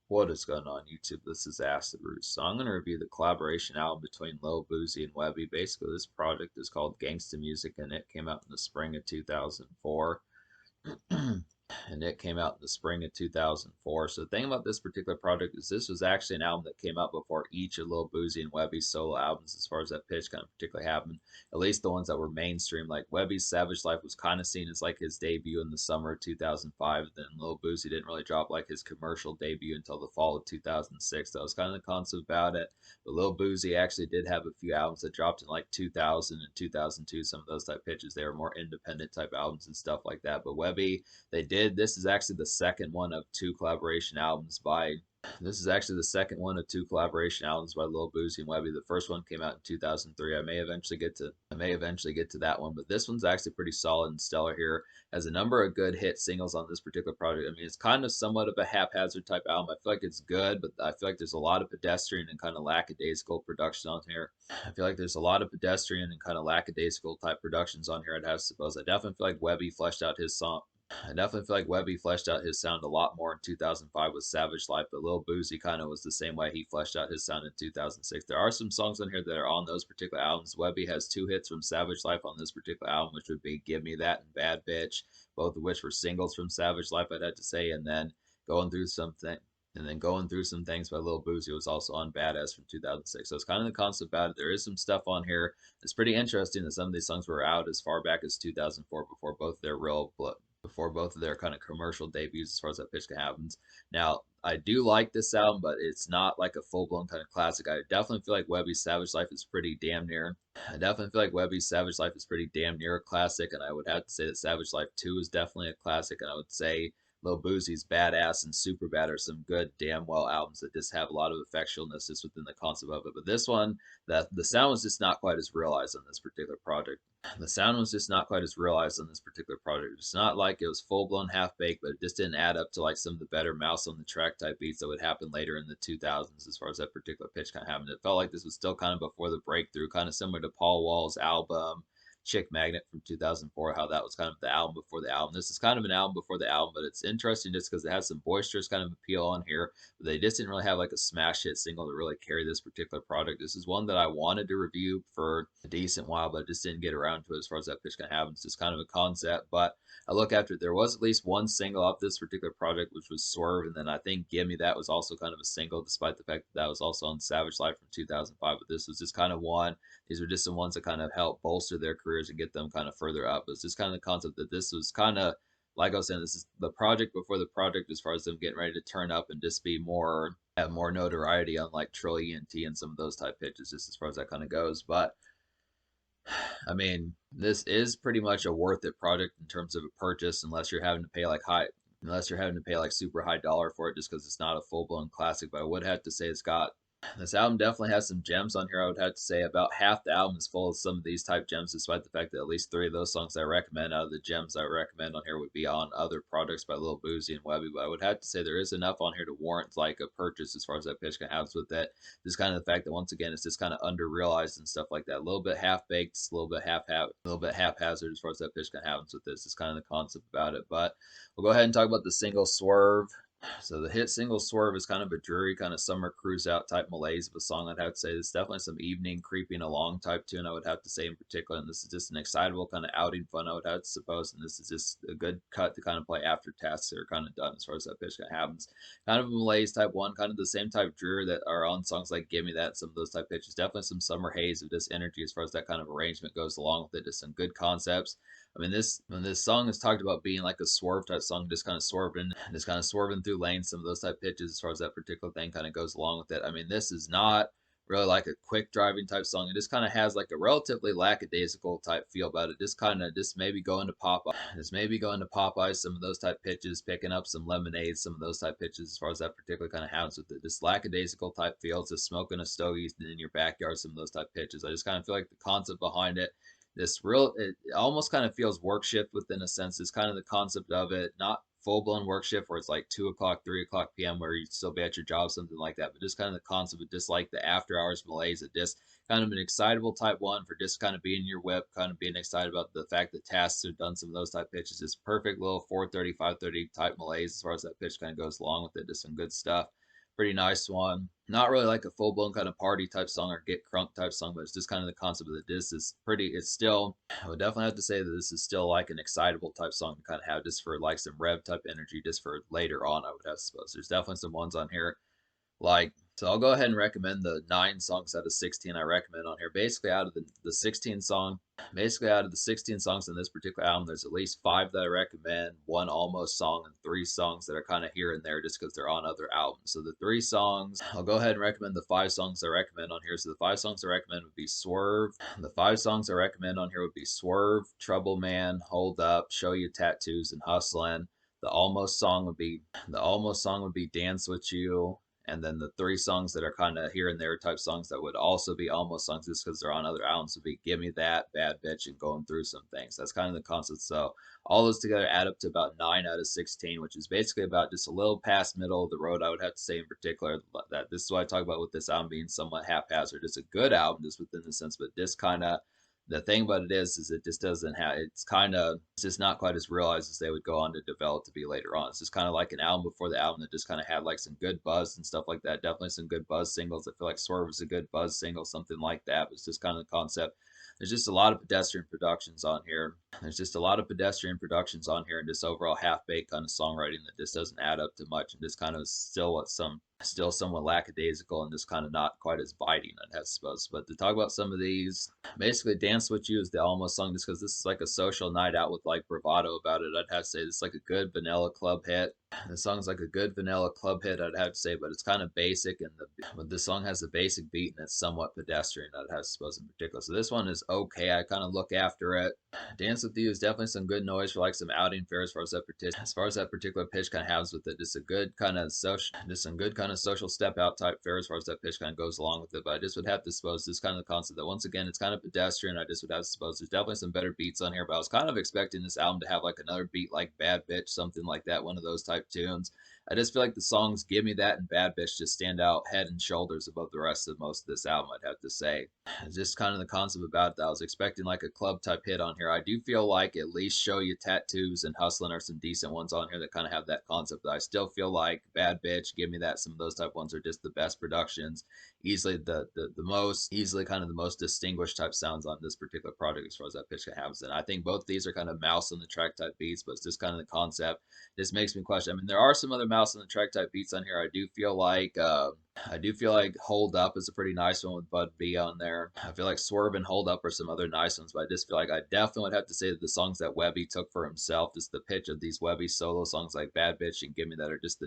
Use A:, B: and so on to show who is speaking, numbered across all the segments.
A: What is going on YouTube? This is Acid Roots. So I'm going to review the collaboration album between Lil Boosie and Webbie. Basically, this project is called Gangsta Musik, and it came out in the spring of 2004. And it came out in the spring of 2004. So the thing about this particular project is this was actually an album that came out before each of Lil Boosie and Webbie's solo albums, as far as that pitch kind of particularly happened. At least the ones that were mainstream. Like Webbie's Savage Life was kind of seen as like his debut in the summer of 2005. Then Lil Boosie didn't really drop like his commercial debut until the fall of 2006. That was kind of the concept about it. But Lil Boosie actually did have a few albums that dropped in like 2000 and 2002. Some of those type pitches, they were more independent type albums and stuff like that. But Webbie, they did. This is actually the second one of two collaboration albums by. This is actually the second one of two collaboration albums by Lil Boosie and Webbie. The first one came out in 2003. I may eventually get to that one, but this one's actually pretty solid and stellar here. Has a number of good hit singles on this particular project. I mean, it's kind of somewhat of a haphazard type album. I feel like it's good, but I feel like there's a lot of pedestrian and kind of lackadaisical production on here. I feel like there's a lot of pedestrian and kind of lackadaisical type productions on here. I'd have to suppose. I definitely feel like Webbie fleshed out his song. I definitely feel like Webbie fleshed out his sound a lot more in 2005 with Savage Life, but Lil Boosie kind of was the same way. He fleshed out his sound in 2006. There are some songs on here that are on those particular albums. Webbie has two hits from Savage Life on this particular album, which would be Give Me That and Bad Bitch, both of which were singles from Savage Life, I'd have to say, and then going through something. And then Going Through Some Things by Lil Boosie was also on Badass from 2006. So it's kind of the concept about it. There is some stuff on here. It's pretty interesting that some of these songs were out as far back as 2004 before both of their kind of commercial debuts as far as that pitch happens. Now, I do like this album, but it's not like a full-blown kind of classic. I definitely feel like Webbie's Savage Life is pretty damn near. I definitely feel like Webbie's Savage Life is pretty damn near a classic, and I would have to say that Savage Life 2 is definitely a classic, and I would say Lil Boosie's Badass and Super Bad are some good damn well albums that just have a lot of effectualness just within the concept of it. But this one, the sound was just not quite as realized on this particular project. The sound was just not quite as realized on this particular project. It's not like it was full blown half baked, but it just didn't add up to like some of the better mouse on the track type beats that would happen later in the 2000s as far as that particular pitch kind of happened. It felt like this was still kind of before the breakthrough, kind of similar to Paul Wall's album Chick Magnet from 2004, how that was kind of the album before the album. This is kind of an album before the album, but it's interesting just because it has some boisterous kind of appeal on here, but they just didn't really have like a smash hit single to really carry this particular product. This is one that I wanted to review for a decent while, but I just didn't get around to it as far as that pitch kind of happens. It's kind of a concept, but I look after it. There was at least one single off this particular project, which was Swerve, and then I think Give Me That was also kind of a single, despite the fact that that was also on Savage Life from 2005, but this was just kind of one. These were just some ones that kind of help bolster their careers and get them kind of further up. It's just kind of the concept that this was kind of, like I was saying, this is the project before the project as far as them getting ready to turn up and just be more, have more notoriety on like Trill ENT and some of those type pitches, just as far as that kind of goes. But I mean, this is pretty much a worth it project in terms of a purchase, unless you're having to pay like super high dollar for it, just because it's not a full blown classic. But I would have to say this album definitely has some gems on here. I would have to say about half the album is full of some of these type gems, despite the fact that at least three of those songs I recommend out of the gems I recommend on here would be on other projects by Lil Boosie and Webbie. But I would have to say there is enough on here to warrant like a purchase as far as that pitch can have with that. Just kind of the fact that once again it's just kind of under realized and stuff like that. A little bit half baked, a little bit haphazard as far as that pitch can happens with this. It's kind of the concept about it. But we'll go ahead and talk about the single Swerve. So the hit single Swerve is kind of a dreary kind of summer cruise out type malaise of a song. I'd have to say there's definitely some evening creeping along type tune, I would have to say in particular. And this is just an excitable kind of outing fun, I would have to suppose. And this is just a good cut to kind of play after tasks that are kind of done as far as that pitch kind of happens. Kind of a malaise type one, kind of the same type drear that are on songs like Give Me That, some of those type pitches. Definitely some summer haze of this energy as far as that kind of arrangement goes along with it. Just some good concepts. I mean, when this song is talked about being like a swerve type song, just kind of swerving through lanes, some of those type pitches as far as that particular thing kind of goes along with it. I mean, this is not really like a quick driving type song. It just kind of has like a relatively lackadaisical type feel about it. Just maybe going to Popeye, some of those type pitches, picking up some lemonade, some of those type pitches as far as that particular kind of happens with it. Just lackadaisical type feels, just smoking a stogie in your backyard, some of those type pitches. I just kind of feel like the concept behind it, it almost kind of feels work shift within a sense. It's kind of the concept of it, not full blown work shift where it's like 2 o'clock, 3 o'clock p.m. where you still be at your job, something like that. But just kind of the concept of just like the after hours malaise, it just kind of an excitable type one for just kind of being your whip, kind of being excited about the fact that tasks are done, some of those type pitches. It's perfect little 4:30, 5:30 type malaise as far as that pitch kind of goes along with it. Just some good stuff. pretty nice one. Not really like a full blown kind of party type song or get crunk type song, but it's just kind of the concept of the disc is pretty. It's still, I would definitely have to say that this is still like an excitable type song to kind of have just for like some rev type energy just for later on. I would have to suppose there's definitely some ones on here like, so I'll go ahead and recommend the 9 songs out of 16 I recommend on here. Basically, out of the 16 song, basically out of the 16 songs in this particular album, there's at least 5 that I recommend, one almost song, and 3 songs that are kind of here and there just because they're on other albums. So the 3 songs, I'll go ahead and recommend the 5 songs I recommend on here. So the 5 songs I recommend would be Swerve. The 5 songs I recommend on here would be Swerve, Trouble Man, Hold Up, Show You Tattoos, and Hustlin'. The almost song would be Dance With You. And then the 3 songs that are kind of here and there type songs that would also be almost songs just because they're on other albums would be Give Me That, Bad Bitch, and Going Through Some Things. That's kind of the concept. So all those together add up to about 9 out of 16, which is basically about just a little past middle of the road, I would have to say in particular. That this is what I talk about with this album being somewhat haphazard. It's a good album just within the sense, but this kind of the thing about it is it just doesn't have it's just not quite as realized as they would go on to develop to be later on. It's just kind of like an album before the album that just kind of had like some good buzz and stuff like that. Definitely some good buzz singles. I feel like Swerve was a good buzz single, something like that. But it's just kind of the concept. There's just a lot of pedestrian productions on here. There's just a lot of pedestrian productions on here and just overall half-baked kind of songwriting that just doesn't add up to much and just kind of still somewhat lackadaisical and just kind of not quite as biting, I'd have to suppose. But to talk about some of these, basically Dance With You is the almost song just because this is like a social night out with like bravado about it. I'd have to say this is like a good vanilla club hit. The song's like a good vanilla club hit, I'd have to say, but it's kind of basic, and the song has a basic beat and it's somewhat pedestrian, I'd have to suppose in particular. So this one is okay. I kind of look after it. Dance With You is definitely some good noise for like some outing fare as far as that particular pitch kind of has with it. Just a good kind of social step out type fare as far as that pitch kind of goes along with it. But I just would have to suppose this kind of the concept that once again it's kind of pedestrian. I just would have to suppose there's definitely some better beats on here, but I was kind of expecting this album to have like another beat like Bad Bitch, something like that, one of those type tunes. I just feel like the songs Give Me That and Bad Bitch just stand out head and shoulders above the rest of most of this album, I'd have to say. It's just kind of the concept about that. I was expecting like a club type hit on here. I do feel like at least Show You Tattoos and Hustlin' are some decent ones on here that kind of have that concept. But I still feel like Bad Bitch, Give Me That, some of those type ones are just the best productions. Easily the most distinguished type sounds on this particular project as far as that pitch has. And I think both these are kind of mouse on the track type beats, but it's just kind of the concept. This makes me question. I mean, there are some other mouse on the track type beats on here. I do feel like Hold Up is a pretty nice one with Bud B on there. I feel like Swerve and Hold Up are some other nice ones, but I just feel like I definitely would have to say that the songs that Webbie took for himself, just the pitch of these Webbie solo songs like Bad Bitch and Give Me That are just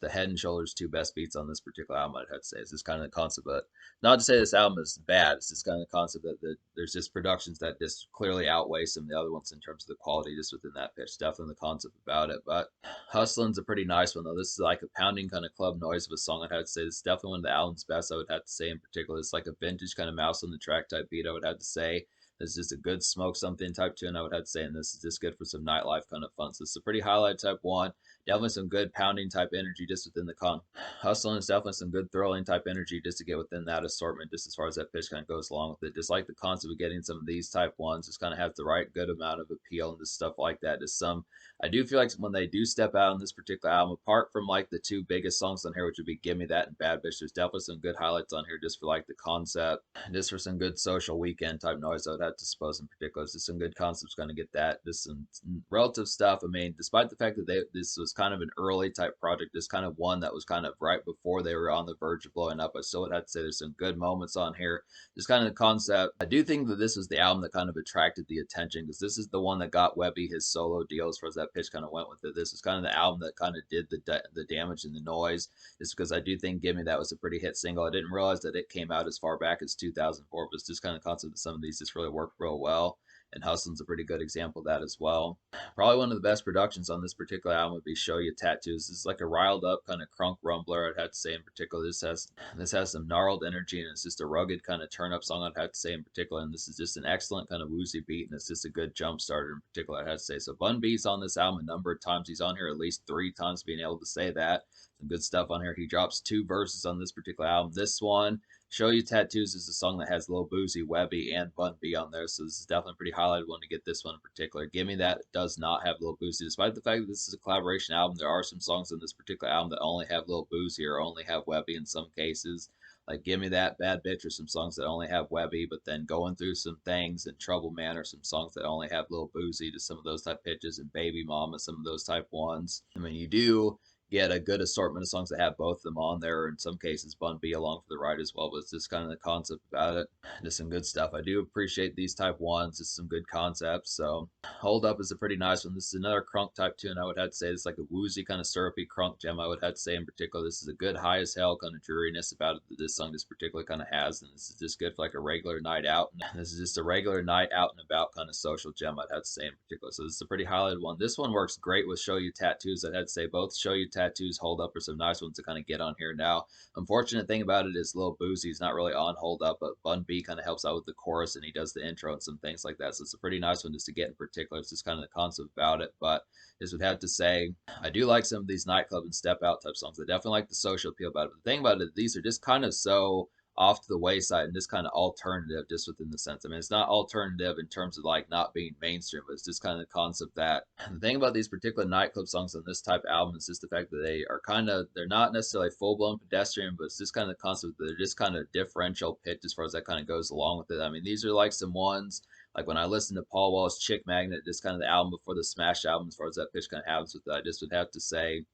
A: the head and shoulders 2 best beats on this particular album, I'd have to say. It's just kind of the concept, but not to say this album is bad. It's just kind of the concept that there's just productions that just clearly outweigh some of the other ones in terms of the quality just within that pitch. Definitely the concept about it, but Hustlin's a pretty nice one though. This is like a pounding kind of club noise of a song, I'd have to say. This is definitely one of the album's best, I would have to say in particular. It's like a vintage kind of mouse on the track type beat, I would have to say. This is just a good smoke something type tune, I would have to say, and this is just good for some nightlife kind of fun. So it's a pretty highlight type one. Definitely some good pounding type energy just within the hustling is definitely some good thrilling type energy just to get within that assortment, just as far as that pitch kind of goes along with it. Just like the concept of getting some of these type ones, just kind of have the right good amount of appeal and just stuff like that. Just some, I do feel like when they do step out on this particular album, apart from like the 2 biggest songs on here, which would be Give Me That and Bad Bitch, there's definitely some good highlights on here just for like the concept, just for some good social weekend type noise, I would have to suppose in particular. It's just some good concepts going to get that. Just some relative stuff. I mean, despite the fact that this was kind of an early type project, this kind of one that was kind of right before they were on the verge of blowing up, I still would have to say there's some good moments on here. Just kind of the concept. I do think that this was the album that kind of attracted the attention because this is the one that got Webbie his solo deal as far as that pitch kind of went with it. This is kind of the album that kind of did the damage and the noise, just because I do think Give Me That was a pretty hit single. I didn't realize that it came out as far back as 2004, but it's just kind of the concept that some of these just really worked real well. And Hustlin's a pretty good example of that as well. Probably one of the best productions on this particular album would be Show You Tattoos. This is like a riled up kind of crunk rumbler, I'd have to say in particular. This has some gnarled energy, and it's just a rugged kind of turn up song, I'd have to say in particular. And this is just an excellent kind of woozy beat, and it's just a good jump starter in particular, I'd have to say. So Bun B's on this album a number of times. He's on here at least 3 times being able to say that. Some good stuff on here. He drops 2 verses on this particular album. This one, Show You Tattoos, is a song that has Lil Boosie Webbie and Bun B on there, so this is definitely a pretty highlighted one to get this one in particular. Give Me That does not have Lil Boosie. Despite the fact that this is a collaboration album, there are some songs on this particular album that only have Lil Boosie or only have Webbie in some cases. Like Give Me That, Bad Bitch are some songs that only have Webbie, but then Going Through Some Things and Trouble Man are some songs that only have Lil Boosie to some of those type pitches, and Baby Mama, some of those type ones. I mean, you do get a good assortment of songs that have both of them on there, or in some cases Bun B along for the ride as well, but it's just kind of the concept about it. Just some good stuff. I do appreciate these type ones. It's some good concepts. So Hold Up is a pretty nice one. This is another crunk type tune. I would have to say it's like a woozy kind of syrupy crunk gem. I would have to say in particular this is a good high as hell kind of dreariness about it that this song just particularly kind of has, and this is just good for like a regular night out. And this is just a regular night out and about kind of social gem, I'd have to say in particular. So this is a pretty highlighted one. This one works great with Show You Tattoos. I'd have to say both Show You Tattoos, Hold Up are some nice ones to kind of get on here. Now, unfortunate thing about it is Lil Boosie's not really on Hold Up, but Bun B kind of helps out with the chorus and he does the intro and some things like that. So it's a pretty nice one just to get in particular. It's just kind of the concept about it. But this would have to say, I do like some of these nightclub and step out type songs. I definitely like the social appeal about it. But the thing about it, these are just kind of so off to the wayside and just kind of alternative just within the sense. I mean, it's not alternative in terms of like not being mainstream, but it's just kind of the concept that the thing about these particular nightclub songs on this type of album is just the fact that they are kind of, they're not necessarily full blown pedestrian, but it's just kind of the concept that they're just kind of differential pitch as far as that kind of goes along with it. I mean, these are like some ones like when I listened to Paul Wall's Chick Magnet, just kind of the album before the Smash album, as far as that pitch kind of happens with it, I just would have to say,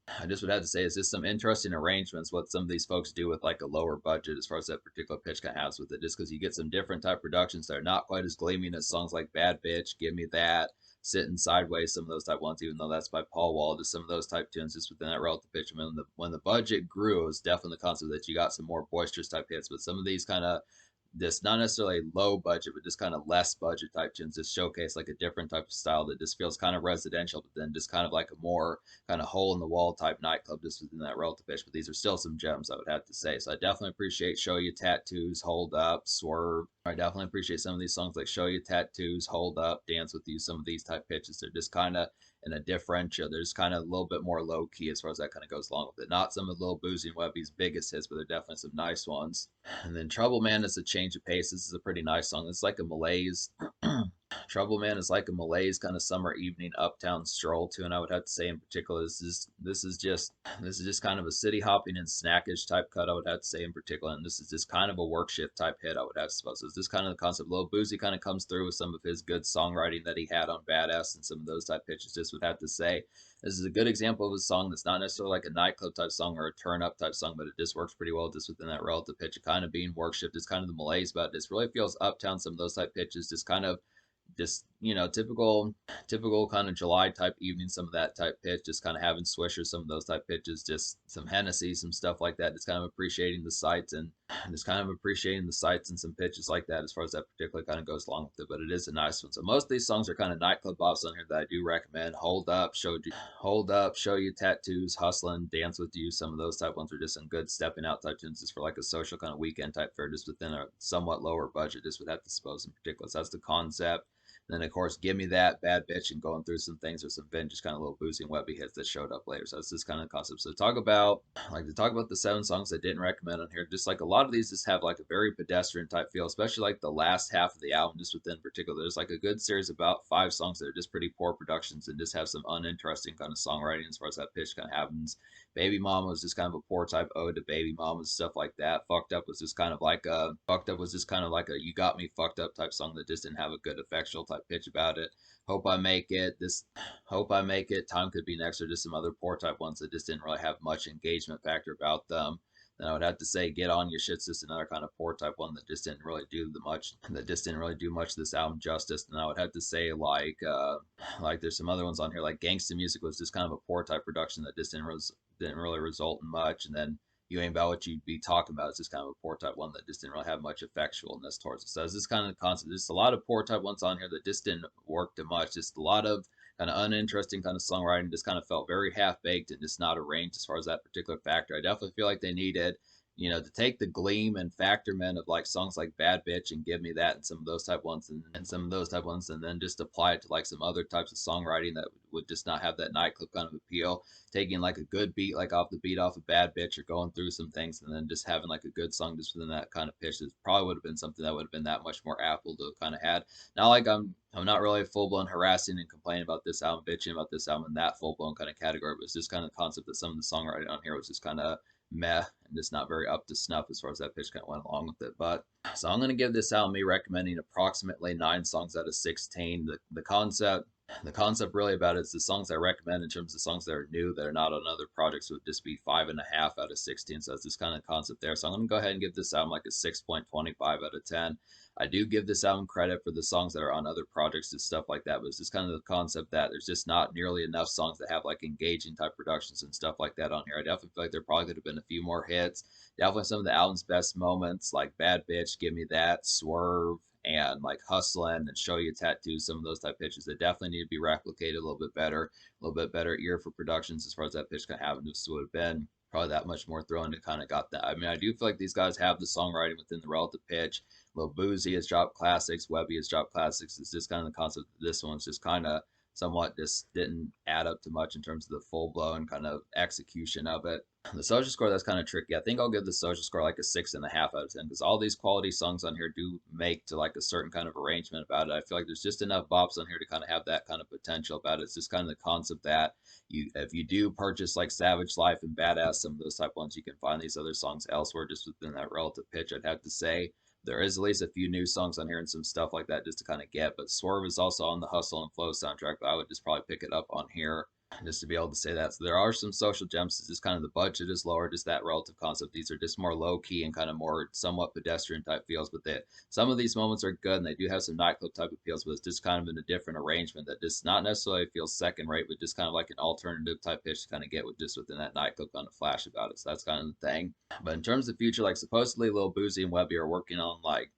A: is this some interesting arrangements, what some of these folks do with like a lower budget as far as that particular pitch kind of has with it, just because you get some different type productions that are not quite as gleaming as songs like Bad Bitch, Give Me That, Sitting Sideways, some of those type ones, even though that's by Paul Wall, just some of those type tunes just within that relative pitch. I mean, when the budget grew, it was definitely the concept that you got some more boisterous type hits, but some of these kind of this not necessarily low budget, but just kind of less budget type tunes just showcase like a different type of style that just feels kind of residential, but then just kind of like a more kind of hole in the wall type nightclub just within that relative pitch. But these are still some gems, I would have to say. So I definitely appreciate Show You Tattoos, Hold Up, Swerve. I definitely appreciate some of these songs like Show You Tattoos, Hold Up, Dance With You. Some of these type pitches, they're just kind of in a differential. There's kind of a little bit more low key as far as that kind of goes along with it. Not some of Lil Boosie and Webbie's biggest hits, but they're definitely some nice ones. And then Trouble Man is a change of pace. This is a pretty nice song. It's like a malaise. Trouble Man is like a malaise kind of summer evening uptown stroll tune. I would have to say in particular, this is just kind of a city hopping and snackish type cut. I would have to say in particular, and this is just kind of a work shift type hit. I would have to suppose. So it's just kind of the concept. Lil Boosie kind of comes through with some of his good songwriting that he had on Badass and some of those type pitches. Just would have to say this is a good example of a song that's not necessarily like a nightclub type song or a turn up type song, but it just works pretty well just within that relative pitch. It kind of being work shift is kind of the malaise, but it just really feels uptown. Some of those type pitches just kind of typical kind of July type evening, some of that type pitch, just kind of having swishers, some of those type pitches, just some Hennessy, some stuff like that, just kind of appreciating the sights and some pitches like that as far as that particular kind of goes along with it. But it is a nice one. So most of these songs are kind of nightclub bops on here that I do recommend. Hold Up, Show You Tattoos, Hustlin', Dance With You, some of those type ones are just some good stepping out type tunes just for like a social kind of weekend type fair, just within a somewhat lower budget, just would have to suppose in particular. So that's the concept. And then of course, Give Me That, Bad Bitch, and Going Through Some Things, or some vintage kind of little Boosie and Webbie hits that showed up later. So it's this kind of concept. So to talk about the 7 songs I didn't recommend on here. Just like a lot of these just have like a very pedestrian type feel, especially like the last half of the album, just within particular. There's like a good series of about 5 songs that are just pretty poor productions and just have some uninteresting kind of songwriting as far as that pitch kind of happens. Baby Mama was just kind of a poor type ode to baby mamas, stuff like that. Fucked Up was just kind of like a You Got Me Fucked Up type song that just didn't have a good effectual type pitch about it. Hope I Make It, Time Could Be Next, or just some other poor type ones that just didn't really have much engagement factor about them. Then I would have to say Get On Your Shit's just another kind of poor type one that just didn't really do this album justice. And I would have to say like there's some other ones on here like Gangsta Music was just kind of a poor type production that just didn't really result in much. And then You Ain't About What You'd Be Talking About. It's just kind of a poor type one that just didn't really have much effectualness towards it. So it's this kind of concept. There's a lot of poor type ones on here that just didn't work too much. Just a lot of kind of uninteresting kind of songwriting, just kind of felt very half baked and just not arranged as far as that particular factor. I definitely feel like they needed to take the gleam and factorment of like songs like Bad Bitch and Give Me That and some of those type ones and some of those type ones and then just apply it to like some other types of songwriting that would just not have that nightclub kind of appeal. Taking like a good beat, like off the beat off of Bad Bitch or going through some things and then just having like a good song just within that kind of pitch is probably would have been something that would have been that much more apple to kind of had. Not like I'm not really full blown harassing and complaining about this album, bitching about this album in that full blown kind of category, but it's just kind of the concept that some of the songwriting on here was just kind of meh and just not very up to snuff as far as that pitch kind of went along with it. But so I'm going to give this album me recommending approximately 9 songs out of 16. The concept really about it is the songs I recommend in terms of songs that are new that are not on other projects would just be 5.5 out of 16. So that's just kind of concept there. So I'm going to go ahead and give this album like a 6.25 out of 10. I do give this album credit for the songs that are on other projects and stuff like that, but it's just kind of the concept that there's just not nearly enough songs that have like engaging type productions and stuff like that on here. I definitely feel like there probably could have been a few more hits. Definitely some of the album's best moments, like Bad Bitch, Give Me That, Swerve, and like Hustlin' and Show You Tattoos, some of those type pitches that definitely need to be replicated a little bit better ear for productions as far as that pitch kind of having this would have been probably that much more thrilling to kind of got that. I mean, I do feel like these guys have the songwriting within the relative pitch. Lil Boosie has dropped classics, Webbie has dropped classics. It's just kind of the concept that this one's just kind of somewhat just didn't add up to much in terms of the full blown kind of execution of it. The social score, that's kind of tricky. I think I'll give the social score like a 6.5 out of 10 because all these quality songs on here do make to like a certain kind of arrangement about it. I feel like there's just enough bops on here to kind of have that kind of potential about it. It's just kind of the concept that if you do purchase like Savage Life and Badass, some of those type ones, you can find these other songs elsewhere just within that relative pitch. I'd have to say there is at least a few new songs on here and some stuff like that just to kind of get. But Swerve is also on the Hustle and Flow soundtrack, but I would just probably pick it up on here just to be able to say that. So there are some social gems. It's just kind of the budget is lower, just that relative concept. These are just more low key and kind of more somewhat pedestrian type feels. But some of these moments are good and they do have some nightclub type of feels, but it's just kind of in a different arrangement that just not necessarily feels second rate, but just kind of like an alternative type pitch to kind of get with just within that nightclub kind of flash about it. So that's kind of the thing. But in terms of future, like supposedly Lil Boosie and Webbie are working on like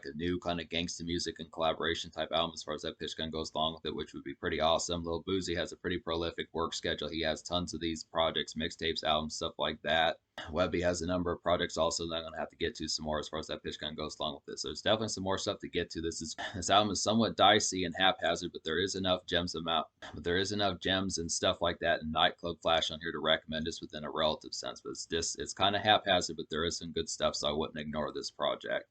A: a new kind of gangsta music and collaboration type album as far as that pitch kind of goes along with it, which would be pretty awesome. Lil Boosie has a pretty prolific work schedule. He has tons of these projects, mixtapes, albums, stuff like that. Webbie has a number of projects also that I'm gonna have to get to some more as far as that pitch kind of goes along with this. So there's definitely some more stuff to get to. This album is somewhat dicey and haphazard, but there is enough gems and stuff like that and nightclub flash on here to recommend this within a relative sense. But it's kind of haphazard, but there is some good stuff, so I wouldn't ignore this project.